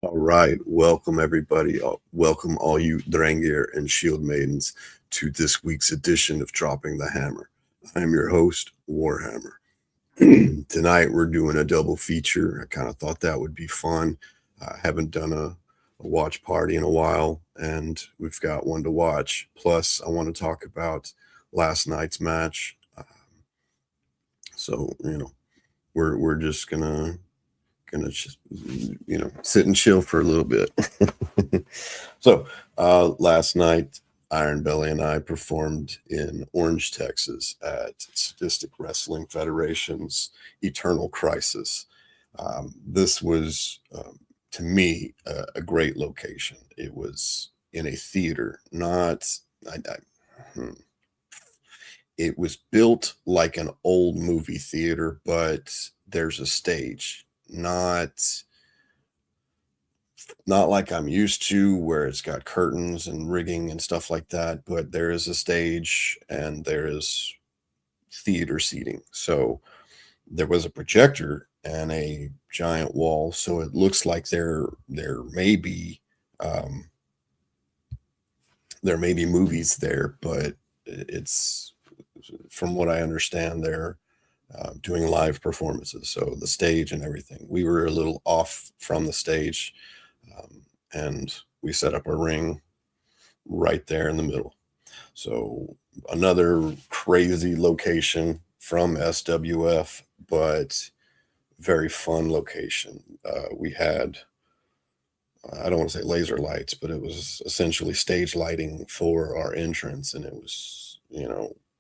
All right, welcome everybody. Welcome all you Drangir and Shield Maidens to this week's edition of Dropping the Hammer. I am your host, Warhammer. Tonight we're doing a double feature. I kind of thought that would be fun. I haven't done a watch party in a while, and we've got one to watch. Plus, I want to talk about last night's match. So we're just gonna just sit and chill for a little bit. So last night Iron Belly and I performed in Orange, Texas at Sadistic Wrestling Federation's Eternal Crisis. This was to me a great location. It was in a theater, not hmm. It was built like an old movie theater, but there's a stage, not like I'm used to, where it's got curtains and rigging and stuff like that, but there is a stage and there is theater seating. So there was a projector and a giant wall, so it looks like there may be um, movies there, but it's, from what I understand, they're doing live performances. So the stage and everything. We were a little off from the stage, and we set up a ring right there in the middle. So another crazy location from SWF, but very fun location. We had, I don't want to say laser lights, but it was essentially stage lighting for our entrance. And it was,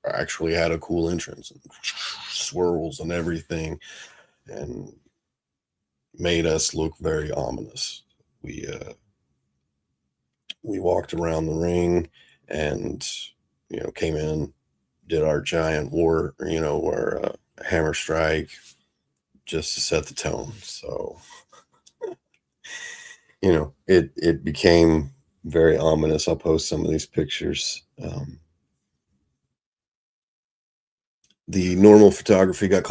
actually had a cool entrance and swirls and everything, and made us look very ominous. We walked around the ring and came in, did our giant war, our hammer strike, just to set the tone. So it became very ominous. I'll post some of these pictures. The normal photographer got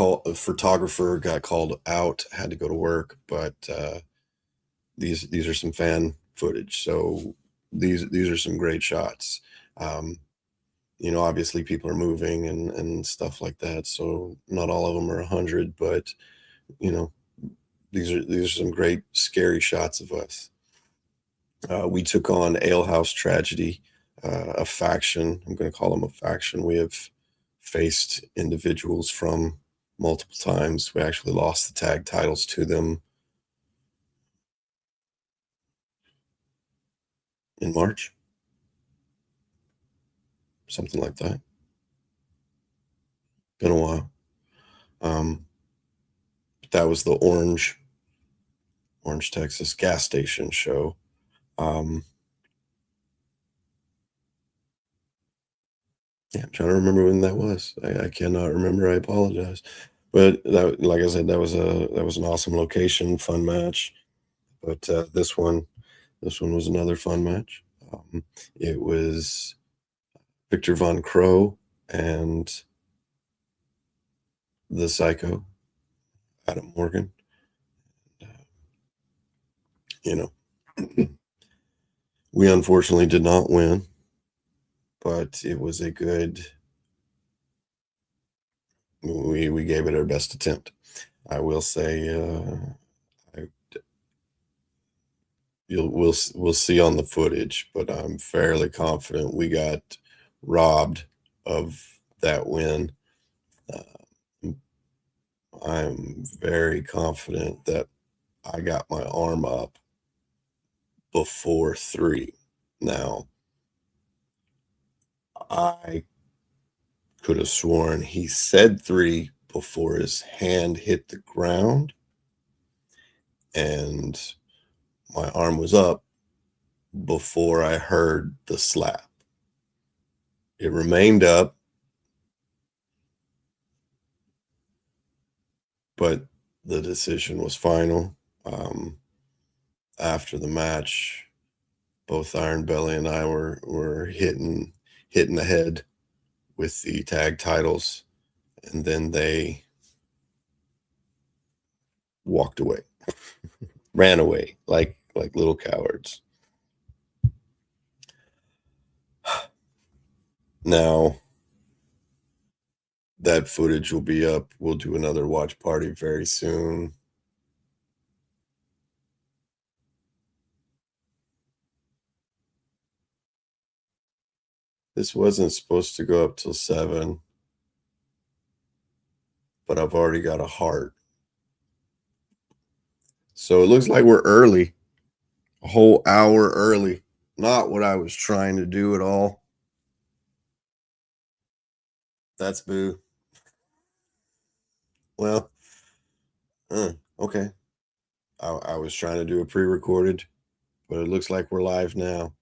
called out, had to go to work, but these are some fan footage. So these are some great shots. Obviously people are moving and stuff like that, so not all of them are 100, but you know, these are some great scary shots of us. We took on Alehouse Tragedy, a faction. I'm going to call them a faction. We have faced individuals from multiple times. We actually lost the tag titles to them in March, something like that. Been a while. That was the Orange, Texas gas station show. Yeah, I'm trying to remember when that was. I cannot remember. I apologize. But that, like I said, that was an awesome location, fun match. But this one was another fun match. It was Victor Von Crow and the Psycho, Adam Morgan. You know, we unfortunately did not win, but it was a good. We gave it our best attempt. I will say, we'll see on the footage, but I'm fairly confident we got robbed of that win. I'm very confident that I got my arm up before 3. Now, I could have sworn he said 3 before his hand hit the ground, and my arm was up before I heard the slap. It remained up, but the decision was final. After the match, both Iron Belly and I were hitting the head with the tag titles, and then they walked away, ran away, like like little cowards. Now that footage will be up. We'll do another watch party very soon. This wasn't supposed to go up till 7, but I've already got a heart. So it looks like we're early, a whole hour early. Not what I was trying to do at all. That's boo. Well, okay. I was trying to do a pre-recorded, but it looks like we're live now.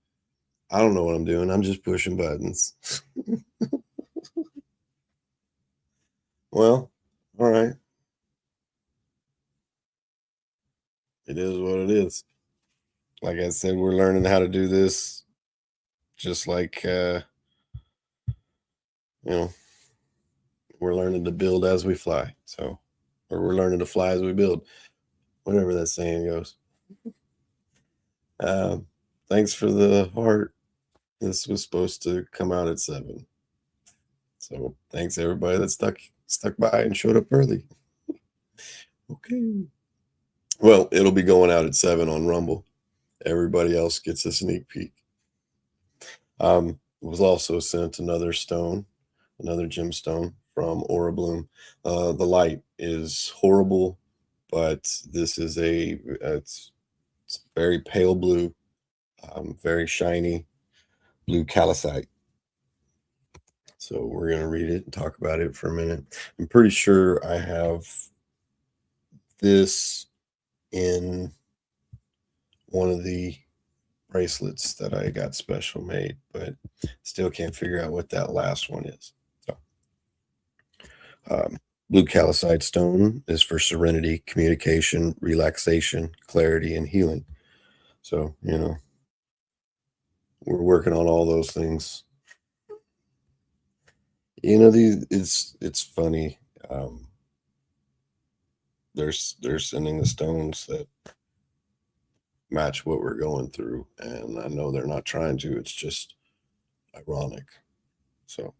I don't know what I'm doing. I'm just pushing buttons. Well, all right. It is what it is. Like I said, we're learning how to do this just like, you know, we're learning to build as we fly. So, or we're learning to fly as we build, whatever that saying goes. Um, Thanks for the heart. This was supposed to come out at 7. So thanks everybody that stuck by and showed up early. Okay. Well, it'll be going out at 7 on Rumble. Everybody else gets a sneak peek. Was also sent another stone, another gemstone from Aura Bloom. The light is horrible, but this is it's very pale blue, very shiny blue calcite. So we're going to read it and talk about it for a minute. I'm pretty sure I have this in one of the bracelets that I got special made, but still can't figure out what that last one is. So, blue calcite stone is for serenity, communication, relaxation, clarity, and healing. So, we're working on all those things. It's funny. They're sending the stones that match what we're going through, and I know they're not trying to. It's just ironic. So,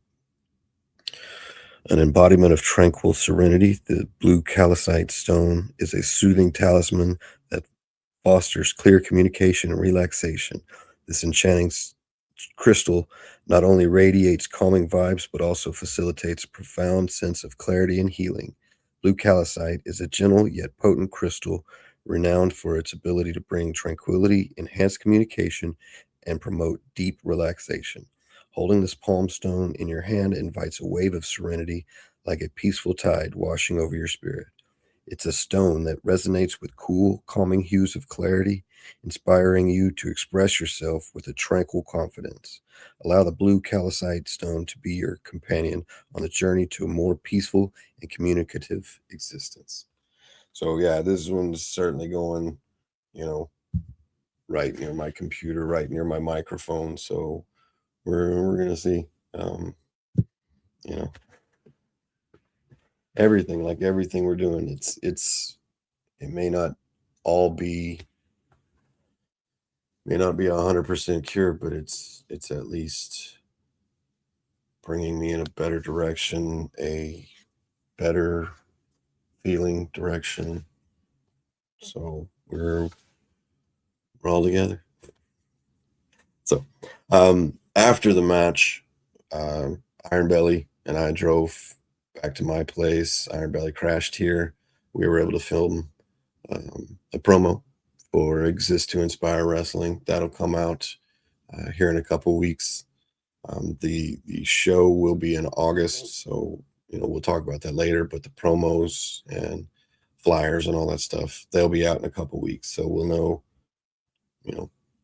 an embodiment of tranquil serenity, the blue calcite stone is a soothing talisman that fosters clear communication and relaxation. This enchanting crystal not only radiates calming vibes, but also facilitates a profound sense of clarity and healing. Blue calcite is a gentle yet potent crystal renowned for its ability to bring tranquility, enhance communication, and promote deep relaxation. Holding this palm stone in your hand invites a wave of serenity like a peaceful tide washing over your spirit. It's a stone that resonates with cool, calming hues of clarity, inspiring you to express yourself with a tranquil confidence. Allow the blue calcite stone to be your companion on the journey to a more peaceful and communicative existence. So yeah, this one's certainly going, you know, right near my computer, right near my microphone. So we're gonna see, you know, everything we're doing. It all be may not be 100% cured, but it's at least bringing me in a better direction, a better feeling direction. So we're all together. So after the match, Iron Belly and I drove back to my place. Iron Belly crashed here. We were able to film a promo for Exist to Inspire Wrestling. That'll come out here in a couple weeks. The show will be in August, so we'll talk about that later. But the promos and flyers and all that stuff, they'll be out in a couple weeks, so we'll know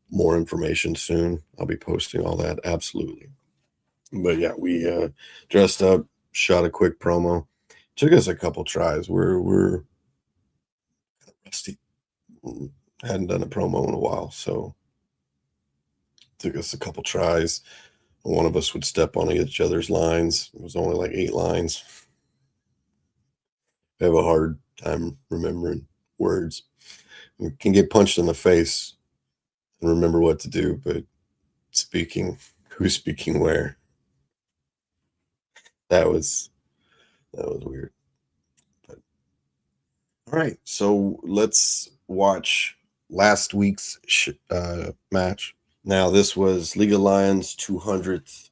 more information soon. I'll be posting all that, absolutely. But yeah, we dressed up, shot a quick promo. Took us a couple tries. We're rusty. Hadn't done a promo in a while, so took us a couple tries. One of us would step on each other's lines. It was only like 8 lines. I have a hard time remembering words. You can get punched in the face and remember what to do, but who's speaking where? That was weird. But, all right, so let's watch last week's match. Now, this was League of Lions 200th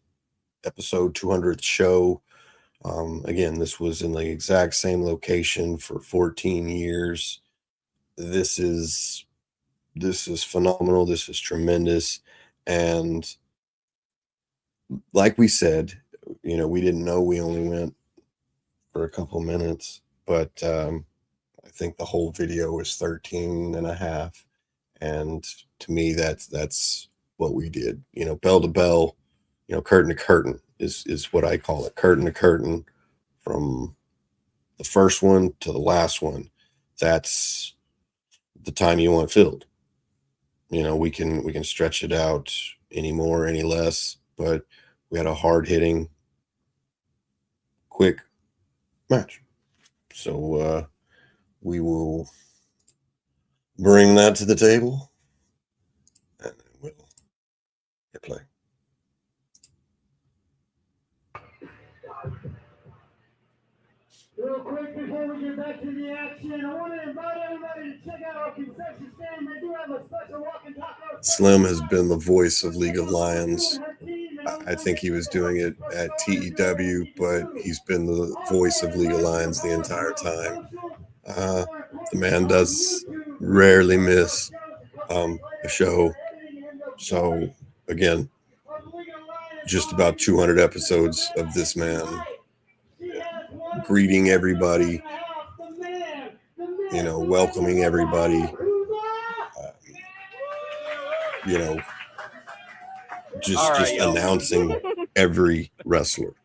episode, 200th show. Again, this was in the exact same location for 14 years. This is phenomenal. This is tremendous. And like we said, we didn't know we only went for a couple minutes, but I think the whole video was 13 and a half. And to me, that's what we did. Bell to bell, curtain to curtain is what I call it. Curtain to curtain, from the first one to the last one. That's the time you want filled. We can stretch it out any more, any less, but we had a hard-hitting, quick match. So we will bring that to the table, and we'll hit play. Real quick before we get back to the action, I want to invite everybody to check out our concession stand. They do have a special walking taco. Slim has been the voice of League of Lions. I think he was doing it at TEW, but he's been the voice of League of Lions the entire time. The man does rarely miss a show. So, again, just about 200 episodes of this man greeting everybody, welcoming everybody, just announcing every wrestler.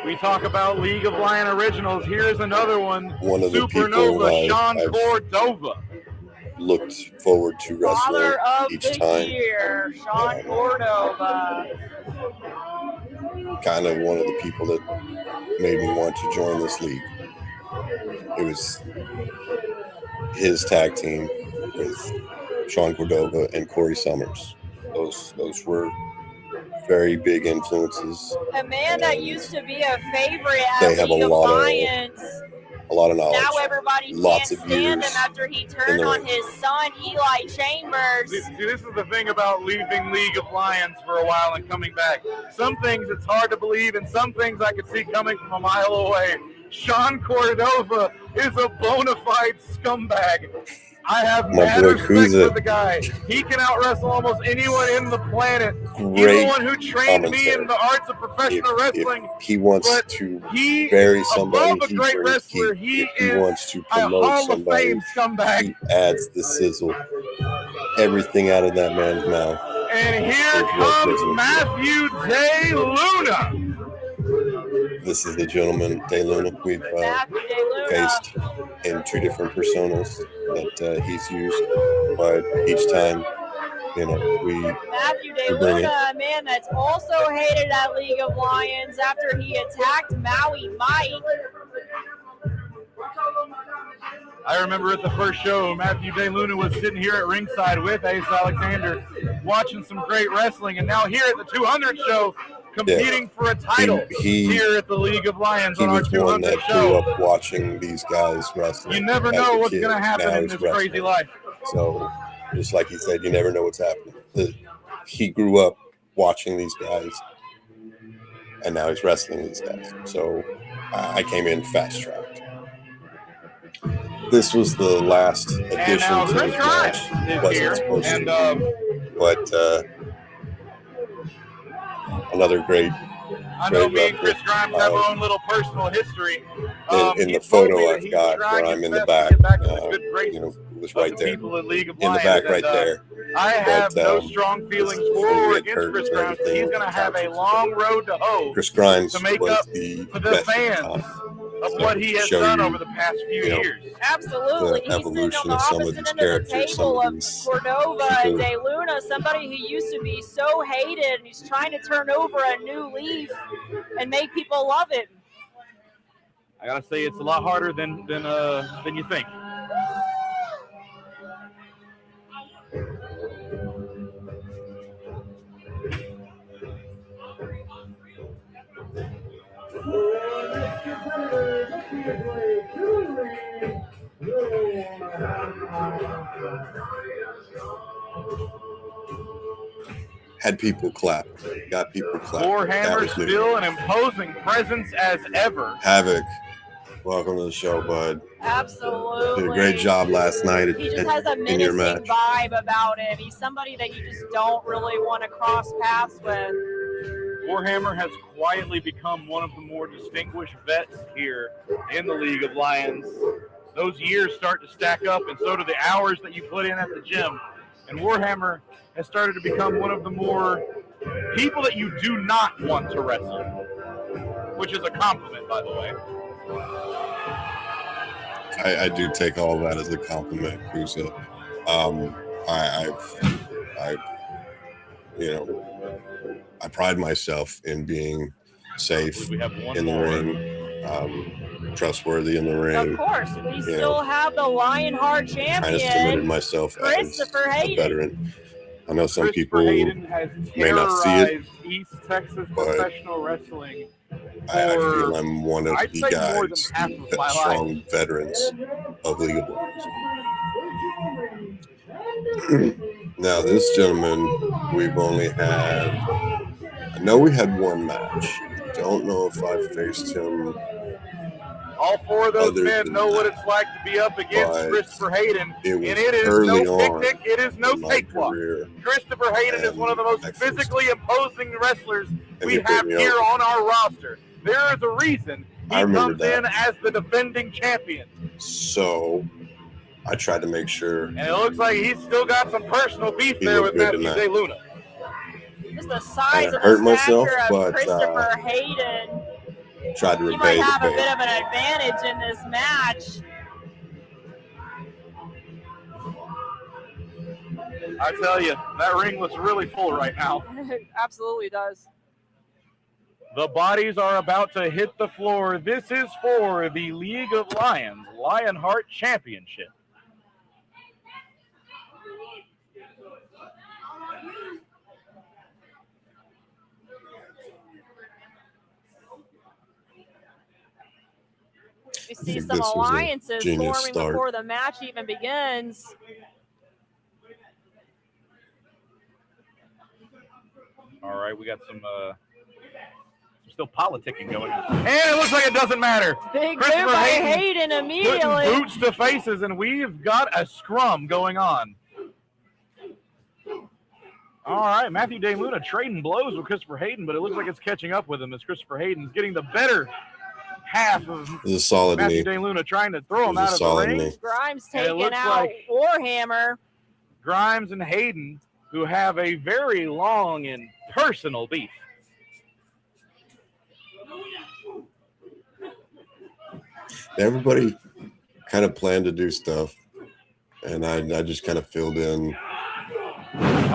We talk about League of Lion Originals. Here's another one. One of the Supernova, people Sean Cordova. Looked forward to wrestling Father of each the time. Year, Sean Cordova. Kind of one of the people that made me want to join this league. It was his tag team with Sean Cordova and Corey Summers. Those were very big influences. A man that used to be a favorite They at have League a of lot Lions. A lot of knowledge. Now everybody Lots can't of stand years him after he turned in the on ring. his son, Eli Chambers. See, this is the thing about leaving League of Lions for a while and coming back. Some things it's hard to believe, and some things I could see coming from a mile away. Sean Cordova is a bona fide scumbag. I have mad respect for the guy. He can out-wrestle almost anyone in the planet. He's the one who trained me in the arts of professional wrestling. If he wants to bury somebody, above a great wrestler. He wants to a promote Hall of somebody, Fame scumbag. he adds the sizzle. Everything out of that man's mouth. And here comes Matthew De Luna. This is the gentleman, De Luna, we've faced in two different personas that he's used, but each time, Matthew De we bring Luna, it. a man that's also hated at League of Lions after he attacked Maui Mike. I remember at the first show, Matthew De Luna was sitting here at ringside with Ace Alexander, watching some great wrestling, and now here at the 200 show, competing for a title here at the League of Lions on our 200 show. show. Grew up watching these guys wrestle. You never know what's going to happen in this crazy life. So, just like he said, you never know what's happening. He grew up watching these guys, and now he's wrestling these guys. So, I came in fast-tracked. This was the last addition to the match. Wasn't supposed to, but another great. I know me and Chris Grimes have our own little personal history. In the photo I've got where I'm in the back, it was right there. In the back right there. I have no strong feelings for or against Chris Grimes. He's going to have a long road to hoe Chris Grimes to make was up the for the best fans. of what he has show done you, over the past few you know, years. Absolutely. the He's sitting on evolution the of some of opposite these end of the characters, some table of of these Cordova and people. De Luna, somebody who used to be so hated, and he's trying to turn over a new leaf and make people love him. I gotta say, it's a lot harder than you think. Had people clap, got people clapping. Warhammer still an imposing presence as ever. Havoc, welcome to the show, bud. Absolutely. Did a great job last night. He just has a in your menacing match. vibe about him. He's somebody that you just don't really want to cross paths with. Warhammer has quietly become one of the more distinguished vets here in the League of Lions. Those years start to stack up, and so do the hours that you put in at the gym. And Warhammer has started to become one of the more people that you do not want to wrestle, which is a compliment, by the way. I do take all that as a compliment, Kusa. I pride myself in being safe We have one in the more. ring, trustworthy in the ring. Of course, we still have the Lionheart Kind of submitted champion, myself as Christopher a Hayden. veteran. I know some Christopher people Hayden has may not see it, terrorized East Texas but professional wrestling. I feel I'm one of I'd the say more than guys, half of my strong veterans of League of Legends. Now, this gentleman, we've only had, I know we had one match. I don't know if I've faced him. All four of those Other men than know what that, it's like to be up against but Christopher Hayden, it was and it is early no on picnic, it is no in my cakewalk. career, Christopher Hayden is one of the most and physically imposing wrestlers and we he picked have me here up. on our roster. There is a reason I he remember comes that. in as the defending champion. So I tried to make sure And it looks like he's still got some personal beef he there with looked good Matthew tonight. De Luna. Just the size I and hurt the myself, stature of but Christopher Hayden. tried to He might repay have the a bit pay. of an advantage in this match. I tell you, that ring looks really full right now. It absolutely does. The bodies are about to hit the floor. This is for the League of Lions Lionheart Championship. We see think some this was a alliances genius forming start. before the match even begins. All right, we got some still politicking going on. And it looks like it doesn't matter. Big move Christopher by Hayden Hayden putting immediately. boots to faces, and we've got a scrum going on. All right, Matthew De Luna trading blows with Christopher Hayden, but it looks like it's catching up with him as Christopher Hayden's getting the better half of It was a solid Matthew knee. De Luna, trying to throw him It was out a of the solid ring. knee. Grimes And it taking looks out like Warhammer. Grimes and Hayden, who have a very long and personal beef. Everybody kind of planned to do stuff, and I just kind of filled in.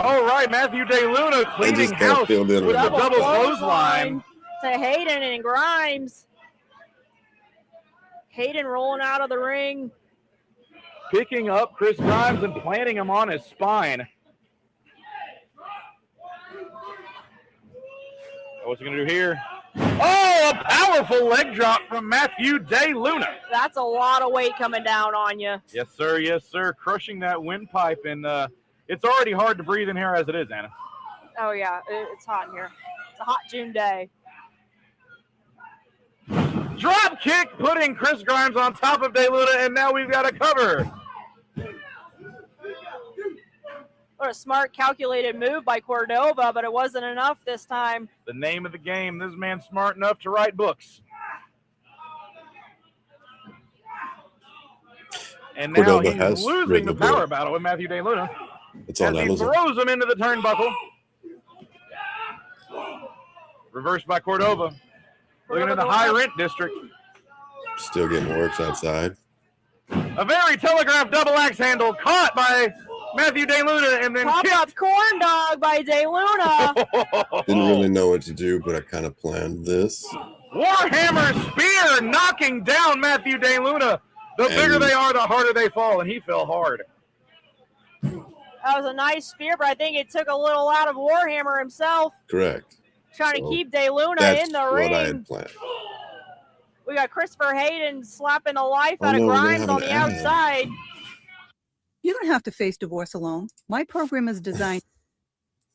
All right, Matthew De Luna cleaning just kinda house filled in with a with double the- clothesline. To Hayden and Grimes. Hayden rolling out of the ring. Picking up Chris Grimes and planting him on his spine. What's he going to do here? Oh, a powerful leg drop from Matthew De Luna. That's a lot of weight coming down on you. Yes, sir. Yes, sir. Crushing that windpipe. And it's already hard to breathe in here as it is, Anna. Oh, yeah. It's hot in here. It's a hot June day. Drop kick, putting Chris Grimes on top of De Luna, and now we've got a cover. What a smart, calculated move by Cordova, but it wasn't enough this time. The name of the game. This man's smart enough to write books. And now Cordova he's has losing written the a book. power battle with Matthew De Luna. It's on As he Amazon. throws him into the turnbuckle. Reversed by Cordova. Looking in the high rent district. Still getting works outside. A very telegraphed double axe handle caught by Matthew DeLuna and then Pop-up corn dog by DeLuna. Didn't really know what to do, but I kind of planned this. Warhammer spear knocking down Matthew DeLuna. The bigger they are, the harder they fall, and he fell hard. That was a nice spear, but I think it took a little out of Warhammer himself. Correct. Trying to keep DeLuna in the ring. That's what I had planned. We got Christopher Hayden slapping the life out of Grimes on the outside. You don't have to face divorce alone. My program is designed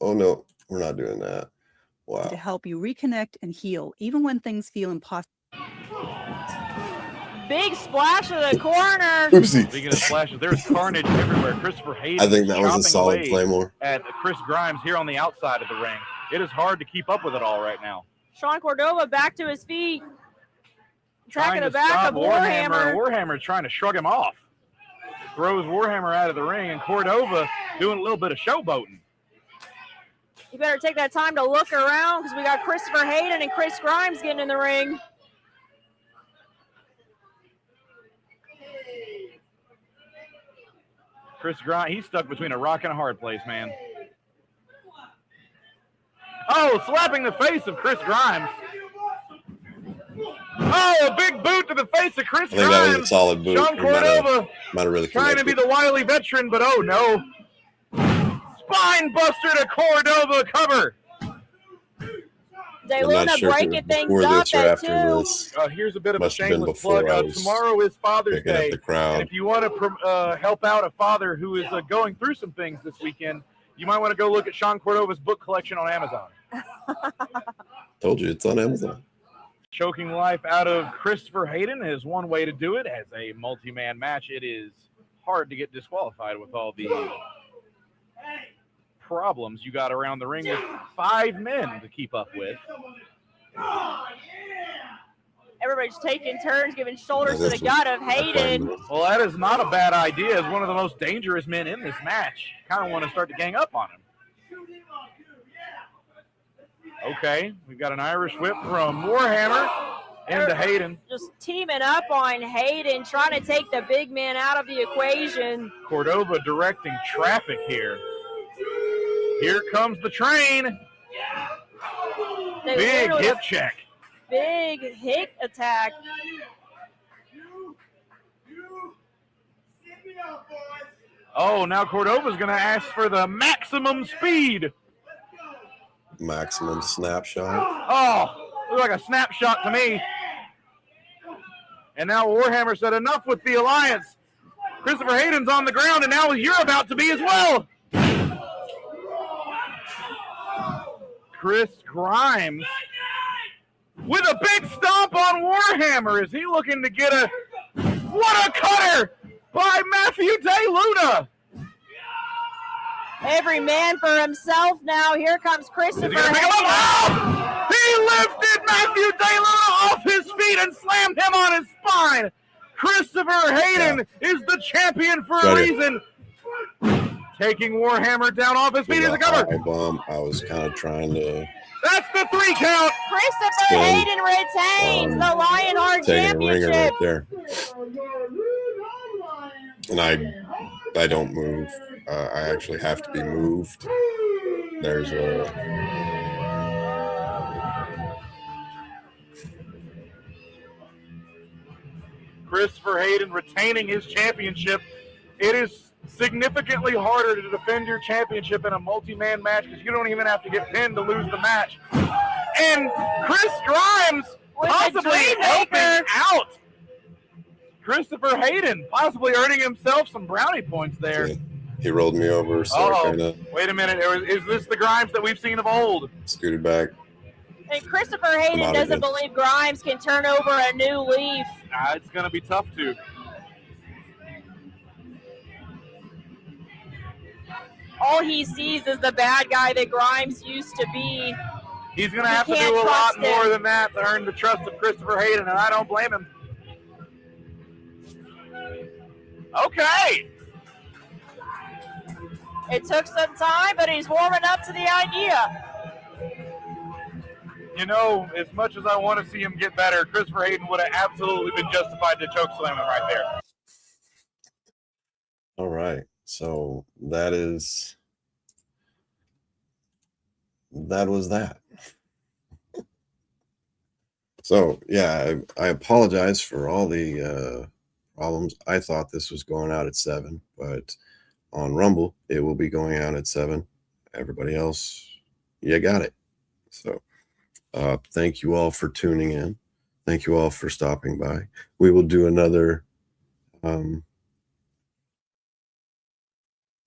Oh, no, we're not doing that. Wow. to help you reconnect and heal, even when things feel impossible. Big splash to the corner. Oopsie. Speaking of splashes, there's carnage everywhere. Christopher Hayden I think that was a chopping solid away Claymore. at Chris Grimes here on the outside of the ring. It is hard to keep up with it all right now. Sean Cordova back to his feet. Trying Attacking to the back stop of Warhammer. Warhammer. Warhammer trying to shrug him off. Throws Warhammer out of the ring, and Cordova doing a little bit of showboating. You better take that time to look around because we got Christopher Hayden and Chris Grimes getting in the ring. Chris Grimes, he's stuck between a rock and a hard place, man. Oh, slapping the face of Chris Grimes. Oh, a big boot to the face of Chris I think Grimes. that was a solid boot. Sean Cordova Might have really trying to be connected. the wily veteran, but oh no. Spine buster to Cordova cover. I'm not DeLuna sure if it breaking was things before up this or at after 2. this. Here's a bit of Must a have been shameless before plug. I was Tomorrow is Father's Picking up Day. the And crowd. if you want to help out a father who is going through some things this weekend, you might want to go look at Sean Cordova's book collection on Amazon. Told you, it's on Amazon. Choking life out of Christopher Hayden is one way to do it. As a multi-man match, it is hard to get disqualified with all the problems you got around the ring with 5 men to keep up with. Everybody's taking turns, giving shoulders to the gut of Hayden. Well, that is not a bad idea. As one of the most dangerous men in this match, kind of want to start to gang up on him. Okay, we've got an Irish whip from Warhammer into Hayden. Just teaming up on Hayden, trying to take the big man out of the equation. Cordova directing traffic here. Here comes the train. Big hip check. Big hip attack. Oh, now Cordova's going to ask for the maximum speed. Maximum snapshot. Oh, looks like a snapshot to me. And now Warhammer said enough with the alliance. Christopher Hayden's on the ground, and now you're about to be as well. Chris Grimes with a big stomp on Warhammer. Is he looking to get a... What a cutter by Matthew DeLuna. Every man for himself now. Here comes Christopher Is he gonna pick him up? Hayden. Oh! He lifted Matthew DeLuna off his feet and slammed him on his spine. Christopher Hayden is the champion for a reason. Taking Warhammer down off his feet as a cover. Bomb. I was kind of trying to. That's the 3 count. Christopher Hayden retains the Lionheart Taking a ringer right Championship. there. And I don't move. I actually have to be moved. There's a. Christopher Hayden retaining his championship. It is significantly harder to defend your championship in a multi-man match because you don't even have to get pinned to lose the match. And Chris Grimes With possibly the helping Dreammaker. out Christopher Hayden, possibly earning himself some brownie points there. He rolled me over, so I kind of Wait a minute. Is this the Grimes that we've seen of old? scooted back. And Christopher Hayden doesn't believe Grimes can turn over a new leaf. It's going to be tough to. All he sees is the bad guy that Grimes used to be. He's going to have to can't do a lot trust him. more than that to earn the trust of Christopher Hayden, and I don't blame him. Okay. It took some time, but he's warming up to the idea. you know, as much as I want to see him get better, Christopher Hayden would have absolutely been justified to choke slam him right there. All right. So that was that. So yeah, I apologize for all the problems. I thought this was going out at 7, but on Rumble it will be going out at 7. Everybody else, you got it. So thank you all for tuning in. Thank you all for stopping by. We will do another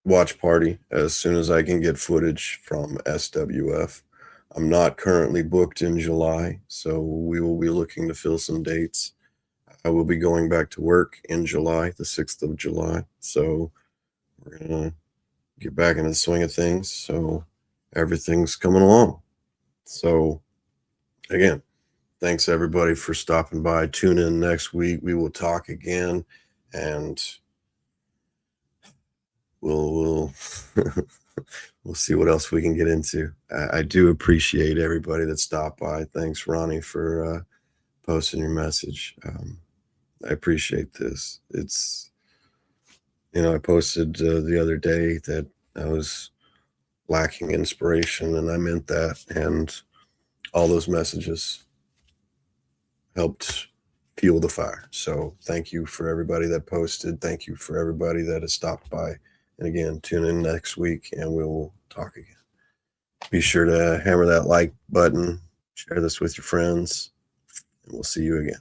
watch party as soon as I can get footage from SWF. I'm not currently booked in July, so we will be looking to fill some dates. I will be going back to work in July, the 6th of July. So we're going to get back into the swing of things. So everything's coming along. So again, thanks everybody for stopping by. Tune in next week. We will talk again, and we'll we'll see what else we can get into. I do appreciate everybody that stopped by. Thanks, Ronnie, for posting your message. I appreciate this. It's, you know, I posted the other day that I was lacking inspiration, and I meant that. And all those messages helped fuel the fire. So thank you for everybody that posted. Thank you for everybody that has stopped by. And again, tune in next week and we will talk again. Be sure to hammer that like button, share this with your friends, and we'll see you again.